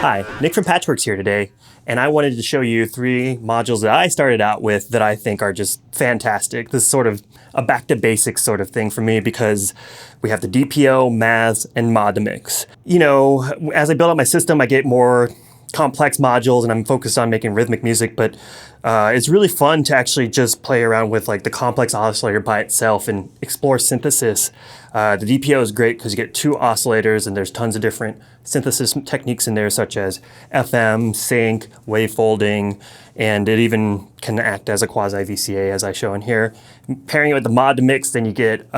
Hi, Nick from Patchwerks here today, and I wanted to show you 3 modules that I started out with that I think are just fantastic. This is sort of a back to basics sort of thing for me because we have the DPO, Maths, and ModDemix. You know, as I build up my system, I get more complex modules and I'm focused on making rhythmic music, but it's really fun to actually just play around with like the complex oscillator by itself and explore synthesis. The DPO is great because you get 2 oscillators and there's tons of different synthesis techniques in there, such as FM, synth, wavefolding, and it even can act as a quasi VCA as I show in here. Pairing it with the ModDemix, then you get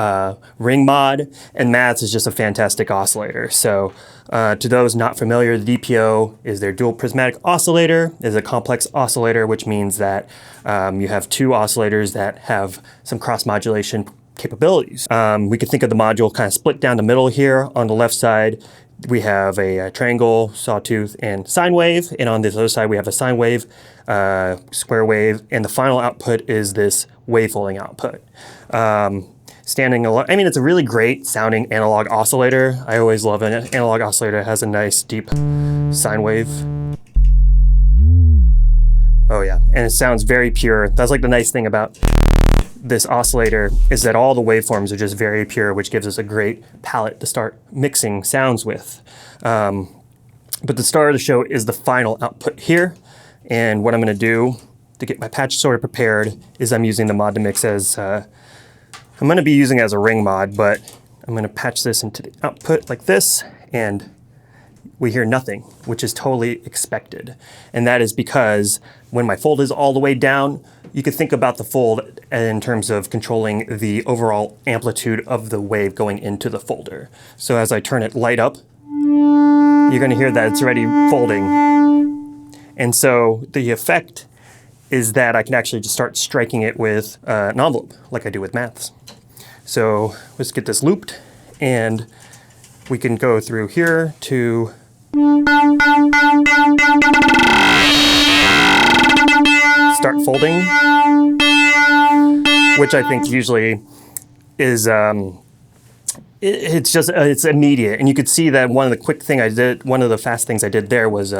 ring mod, and Maths is just a fantastic oscillator. So to those not familiar, the DPO is their dual prismatic oscillator. It's a complex oscillator, which means that you have 2 oscillators that have some cross modulation capabilities. We could think of the module kind of split down the middle here. On the left side, we have a triangle, sawtooth, and sine wave. And on this other side, we have a sine wave, square wave, and the final output is this wavefolding output. I mean, it's a really great sounding analog oscillator. I always love an analog oscillator. It has a nice deep sine wave. Oh yeah, and it sounds very pure. That's like the nice thing about this oscillator is that all the waveforms are just very pure, which gives us a great palette to start mixing sounds with. But the star of the show is the final output here. And what I'm gonna do to get my patch sort of prepared is I'm using the ModDemix as, I'm gonna be using it as a ring mod, but I'm gonna patch this into the output like this, and we hear nothing, which is totally expected. And that is because when my fold is all the way down, you could think about the fold in terms of controlling the overall amplitude of the wave going into the folder. So as I turn it light up, you're gonna hear that it's already folding. And so the effect is that I can actually just start striking it with an envelope, like I do with Maths. So let's get this looped, and we can go through here to start folding, which I think usually is, it's immediate. And you could see that one of the fast things I did there was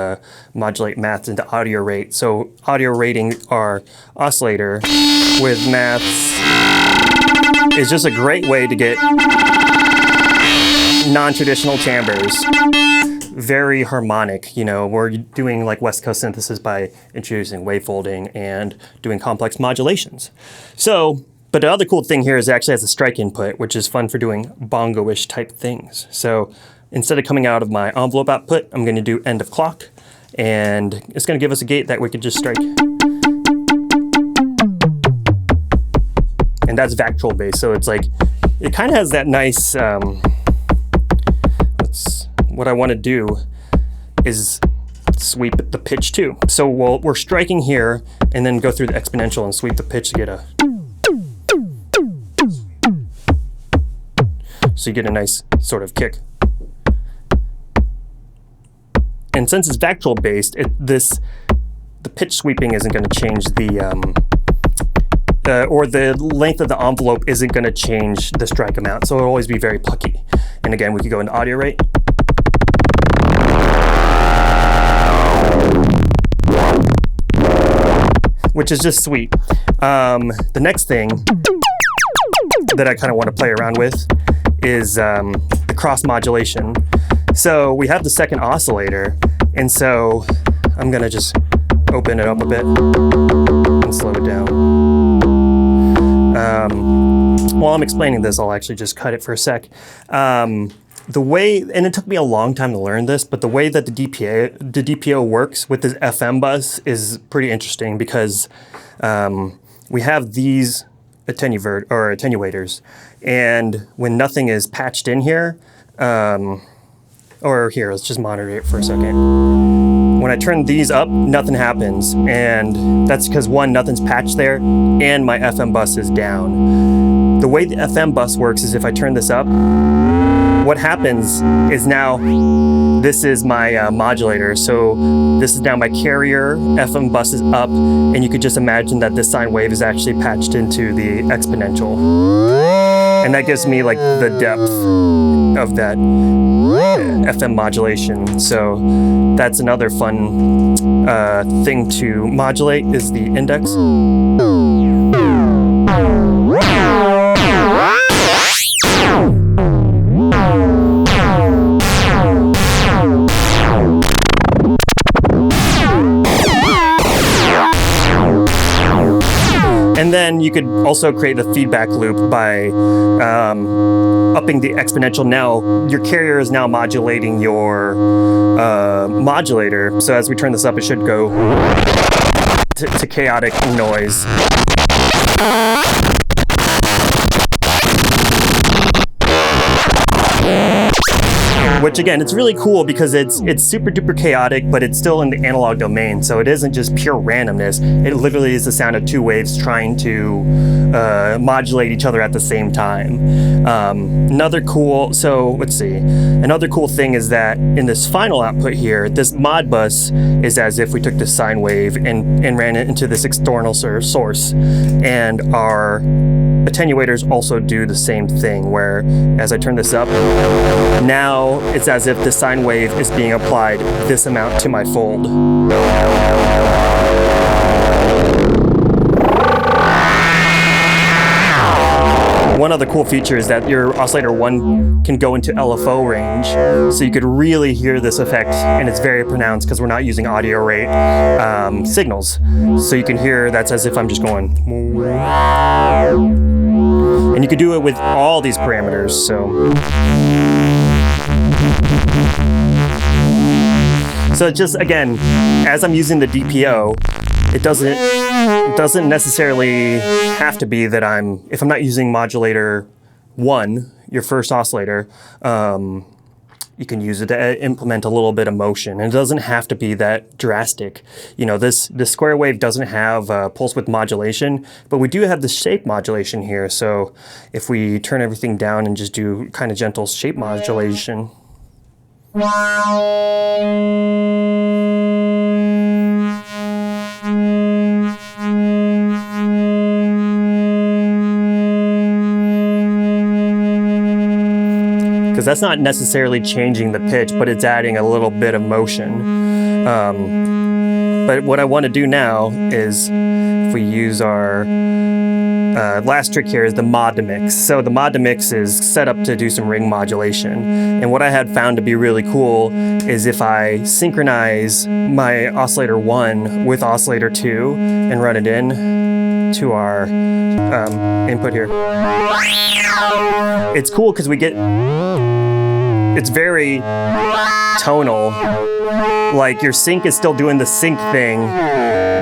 modulate Maths into audio rate. So audio rating our oscillator with Maths is just a great way to get non-traditional timbres. Very harmonic, you know, we're doing like West Coast synthesis by introducing wavefolding and doing complex modulations. So, but the other cool thing here is it actually has a strike input, which is fun for doing bongo-ish type things. So instead of coming out of my envelope output, I'm gonna do end of clock, and it's gonna give us a gate that we could just strike. And that's Vactrol based, so it's like, it kind of has that nice, what I want to do is sweep the pitch too. So we're striking here and then go through the exponential and sweep the pitch to get a... So you get a nice sort of kick. And since it's Vactrol based, the pitch sweeping isn't going to change or the length of the envelope isn't going to change the strike amount. So it'll always be very plucky. And again, we could go into audio rate. Which is just sweet. The next thing that I kind of want to play around with is the cross modulation. So we have the second oscillator, and so I'm gonna just open it up a bit and slow it down. While I'm explaining this, I'll actually just cut it for a sec. The way, and it took me a long time to learn this, but the way that the DPO works with this FM bus is pretty interesting because we have these attenuators, and when nothing is patched in here, or here, let's just monitor it for a second. When I turn these up, nothing happens, and that's because one, nothing's patched there, and my FM bus is down. The way the FM bus works is if I turn this up, what happens is now this is my modulator. So this is now my carrier, FM bus is up, and you could just imagine that this sine wave is actually patched into the exponential. And that gives me like the depth of that FM modulation. So that's another fun thing to modulate is the index. And then you could also create a feedback loop by upping the exponential. Now your carrier is now modulating your modulator. So as we turn this up, it should go to chaotic noise. Which again, it's really cool because it's super duper chaotic, but it's still in the analog domain. So it isn't just pure randomness. It literally is the sound of two waves trying to modulate each other at the same time. Another cool thing is that in this final output here, this mod bus is as if we took this sine wave and ran it into this external source. And our attenuators also do the same thing, where as I turn this up, now it's as if the sine wave is being applied this amount to my fold. One other cool feature is that your Oscillator 1 can go into LFO range, so you could really hear this effect, and it's very pronounced because we're not using audio rate signals. So you can hear that's as if I'm just going. And you could do it with all these parameters, So it's just, again, as I'm using the DPO, it doesn't necessarily have to be that if I'm not using modulator 1, your first oscillator, you can use it to implement a little bit of motion. And it doesn't have to be that drastic. You know, this square wave doesn't have pulse width modulation, but we do have the shape modulation here. So if we turn everything down and just do kind of gentle shape modulation. Because that's not necessarily changing the pitch, but it's adding a little bit of motion. But what I want to do now is, if we use our last trick here is the ModDemix. So the ModDemix is set up to do some ring modulation. And what I had found to be really cool is if I synchronize my Oscillator 1 with Oscillator 2 and run it in to our input here. It's cool because it's very tonal. Like your sync is still doing the sync thing,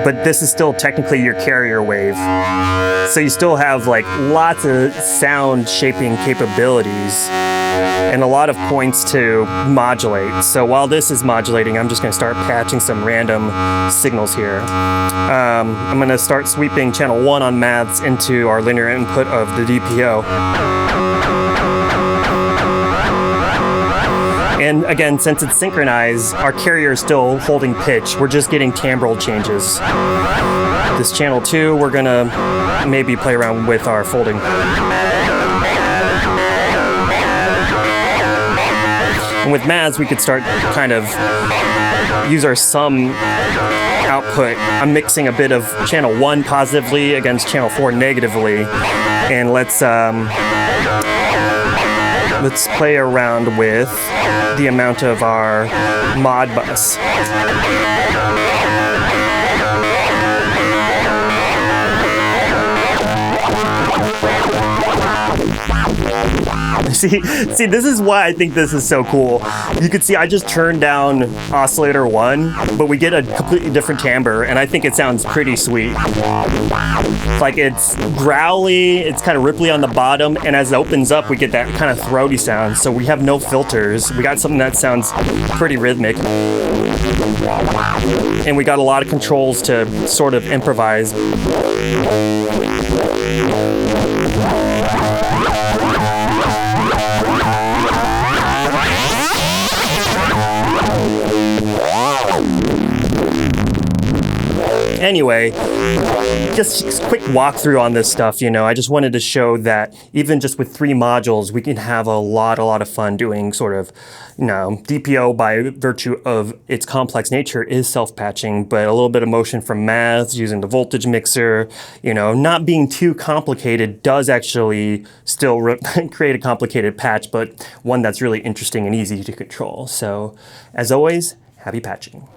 but this is still technically your carrier wave. So you still have like lots of sound shaping capabilities and a lot of points to modulate. So while this is modulating, I'm just going to start patching some random signals here. I'm going to start sweeping channel 1 on maths into our linear input of the DPO. And again, since it's synchronized, our carrier is still holding pitch. We're just getting timbral changes. This channel 2, we're gonna maybe play around with our folding. And with maths, we could start kind of use our sum output. I'm mixing a bit of channel 1 positively against channel 4 negatively. And let's play around with the amount of our mod bus. See, this is why I think this is so cool. You can see I just turned down Oscillator 1, but we get a completely different timbre, and I think it sounds pretty sweet. Like it's growly, it's kind of ripply on the bottom, and as it opens up, we get that kind of throaty sound. So we have no filters. We got something that sounds pretty rhythmic. And we got a lot of controls to sort of improvise. anyway, just a quick walkthrough on this stuff, you know. I just wanted to show that even just with 3 modules, we can have a lot of fun doing sort of, you know, DPO by virtue of its complex nature is self-patching, but a little bit of motion from maths using the voltage mixer, you know, not being too complicated does actually still create a complicated patch, but one that's really interesting and easy to control. So as always, happy patching.